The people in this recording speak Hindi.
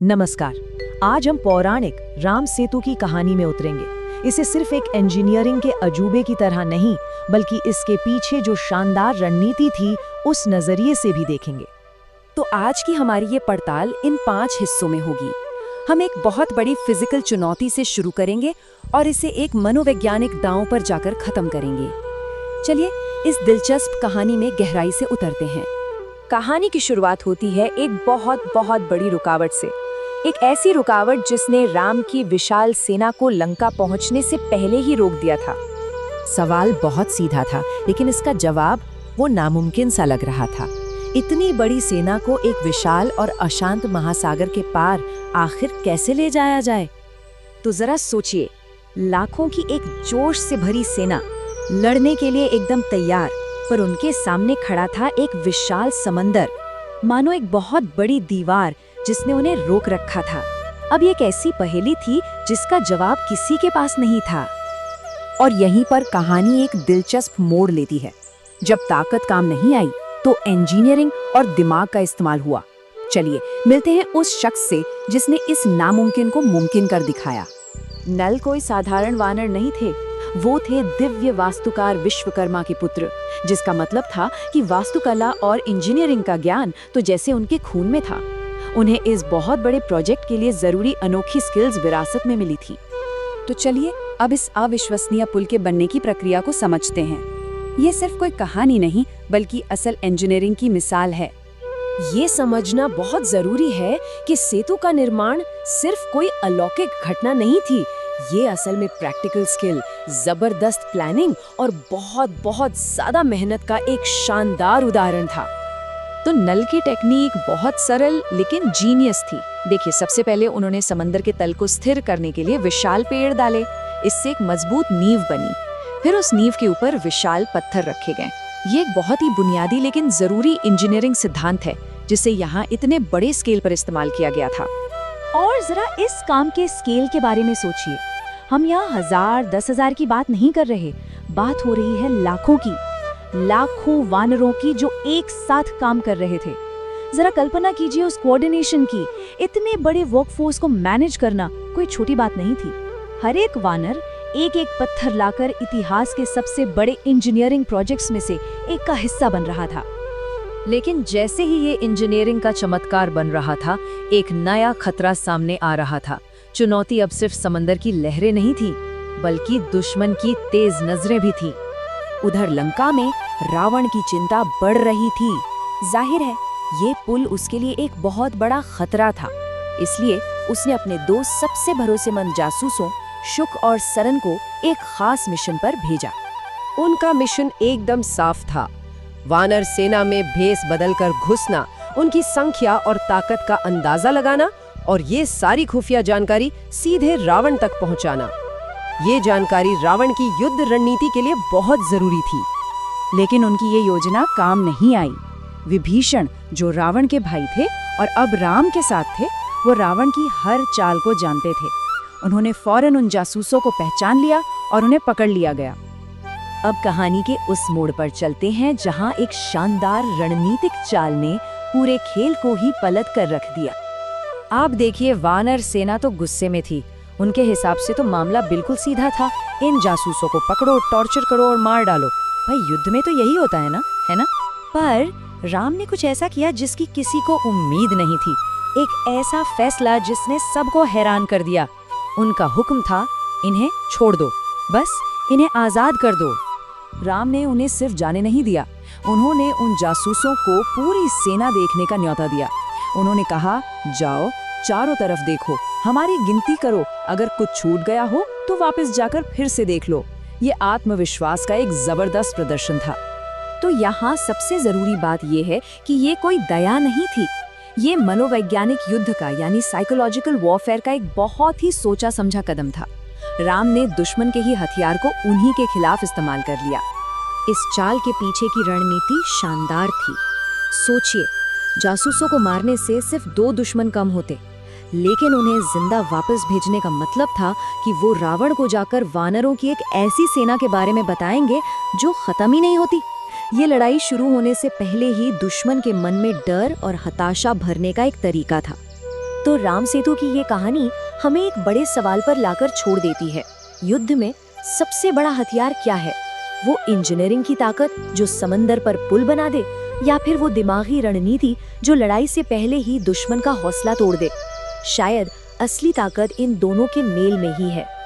नमस्कार। आज हम पौराणिक राम सेतु की कहानी में उतरेंगे। इसे सिर्फ एक इंजीनियरिंग के अजूबे की तरह नहीं, बल्कि इसके पीछे जो शानदार रणनीति थी उस नजरिए से भी देखेंगे। तो आज की हमारी ये पड़ताल इन 5 हिस्सों में होगी। हम एक बहुत बड़ी फिजिकल चुनौती से शुरू करेंगे और इसे एक मनोवैज्ञानिक दांव पर जाकर खत्म करेंगे। चलिए इस दिलचस्प कहानी में गहराई से उतरते हैं। कहानी की शुरुआत होती है एक बहुत बड़ी रुकावट से। एक ऐसी रुकावट जिसने राम की विशाल सेना को लंका पहुंचने से पहले ही रोक दिया था। सवाल बहुत सीधा था, लेकिन इसका जवाब वो नामुमकिन सा लग रहा था। इतनी बड़ी सेना को एक विशाल और अशांत महासागर के पार आखिर कैसे ले जाया जाए? तो जरा सोचिए, लाखों की एक जोश से भरी सेना लड़ने के लिए एकदम तैयार, पर उनके सामने खड़ा था एक विशाल समंदर, मानो एक बहुत बड़ी दीवार जिसने उन्हें रोक रखा था। अब ये एक ऐसी पहेली थी जिसका जवाब किसी के पास नहीं था। और यहीं पर कहानी एक दिलचस्प मोड़ लेती है। जब ताकत काम नहीं आई तो इंजीनियरिंग और दिमाग का इस्तेमाल हुआ। चलिए मिलते हैं उस शख्स से जिसने इस नामुमकिन को मुमकिन कर दिखाया। नल कोई साधारण वानर नहीं थे, वो थे दिव्य वास्तुकार विश्वकर्मा के पुत्र, जिसका मतलब था कि वास्तुकला और इंजीनियरिंग का ज्ञान तो जैसे उनके खून में था। उन्हें इस बहुत बड़े प्रोजेक्ट के लिए जरूरी अनोखी स्किल्स विरासत में मिली थी। तो चलिए अब इस अविश्वसनीय पुल के बनने की प्रक्रिया को समझते हैं। ये सिर्फ कोई कहानी नहीं, बल्कि असल इंजीनियरिंग की मिसाल है। ये समझना बहुत जरूरी है कि सेतु का निर्माण सिर्फ कोई अलौकिक घटना नहीं थी। ये असल में प्रैक्टिकल स्किल, जबरदस्त प्लानिंग और बहुत ज्यादा मेहनत का एक शानदार उदाहरण था। तो नल की टेक्निक बहुत सरल लेकिन जीनियस थी। देखिए, सबसे पहले उन्होंने समंदर के तल को स्थिर करने के लिए विशाल पेड़ डाले। इससे एक मजबूत नींव बनी। फिर उस नींव के ऊपर विशाल पत्थर रखे गए। ये एक बहुत ही बुनियादी लेकिन जरूरी इंजीनियरिंग सिद्धांत है, जिसे यहाँ इतने बड़े स्केल पर इस्तेमाल किया गया था। और जरा इस काम के स्केल के बारे में सोचिए। हम यहाँ 1000, 10,000 की बात नहीं कर रहे, बात हो रही है लाखों की, लाखों वानरों की जो एक साथ काम कर रहे थे। जरा कल्पना कीजिए उस कोऑर्डिनेशन की। इतने बड़े वर्कफोर्स को मैनेज करना कोई छोटी बात नहीं थी। हर एक वानर एक एक पत्थर लाकर इतिहास के सबसे बड़े इंजीनियरिंग प्रोजेक्ट्स में से एक का हिस्सा बन रहा था। लेकिन जैसे ही ये इंजीनियरिंग का चमत्कार बन रहा था, एक नया खतरा सामने आ रहा था। चुनौती अब सिर्फ समंदर की लहरें नहीं थी, बल्कि दुश्मन की तेज नजरें भी थी। उधर लंका में रावण की चिंता बढ़ रही थी। जाहिर है ये पुल उसके लिए एक बहुत बड़ा खतरा था। इसलिए उसने अपने 2 सबसे भरोसेमंद जासूसों शुक और सरन को एक खास मिशन पर भेजा। उनका मिशन एकदम साफ था। वानर सेना में भेस बदलकर घुसना, उनकी संख्या और ताकत का अंदाजा लगाना और ये सारी खुफिया जानकारी सीधे रावण तक पहुंचाना। ये जानकारी रावण की युद्ध रणनीति के लिए बहुत जरूरी थी। लेकिन उनकी ये योजना काम नहीं आई। विभीषण, जो रावण के भाई थे और अब राम के साथ थे, वो रावण की हर चाल को जानते थे। उन्होंने फौरन उन जासूसों को पहचान लिया और उन्हें पकड़ लिया गया। अब कहानी के उस मोड़ पर चलते हैं जहां एक शानदार रणनीतिक चाल ने पूरे खेल को ही पलट कर रख दिया। आप देखिए, वानर सेना तो गुस्से में थी। उनके हिसाब से तो मामला बिल्कुल सीधा था। इन जासूसों को पकड़ो, टॉर्चर करो और मार डालो। भाई, युद्ध में तो यही होता है ना? पर राम ने कुछ ऐसा किया जिसकी किसी को उम्मीद नहीं थी। एक ऐसा फैसला जिसने सबको हैरान कर दिया। उनका हुक्म था, इन्हें छोड़ दो, बस इन्हें आजाद कर दो। राम ने उन्हें सिर्फ जाने नहीं दिया, उन्होंने उन जासूसों को पूरी सेना देखने का न्योता दिया। उन्होंने कहा, जाओ चारों तरफ देखो, हमारी गिनती करो, अगर कुछ छूट गया हो तो वापस जाकर फिर से देख लो। ये आत्मविश्वास का एक जबरदस्त प्रदर्शन था। तो यहाँ सबसे जरूरी बात यह है कि ये कोई दया नहीं थी। ये मनोवैज्ञानिक युद्ध का यानी साइकोलॉजिकल वॉरफेयर का एक बहुत ही सोचा समझा कदम था। राम ने दुश्मन के ही हथियार को उन्हीं के खिलाफ इस्तेमाल कर लिया। इस चाल के पीछे की रणनीति शानदार थी। सोचिए, जासूसों को मारने से सिर्फ 2 दुश्मन कम होते, लेकिन उन्हें जिंदा वापस भेजने का मतलब था कि वो रावण को जाकर वानरों की एक ऐसी सेना के बारे में बताएंगे जो खत्म ही नहीं होती। ये लड़ाई शुरू होने से पहले ही दुश्मन के मन में डर और हताशा भरने का एक तरीका था। तो राम सेतु की ये कहानी हमें एक बड़े सवाल पर लाकर छोड़ देती है। युद्ध में सबसे बड़ा हथियार क्या है? वो इंजीनियरिंग की ताकत जो समंदर पर पुल बना दे, या फिर वो दिमागी रणनीति जो लड़ाई से पहले ही दुश्मन का हौसला तोड़ दे? शायद असली ताकत इन दोनों के मेल में ही है।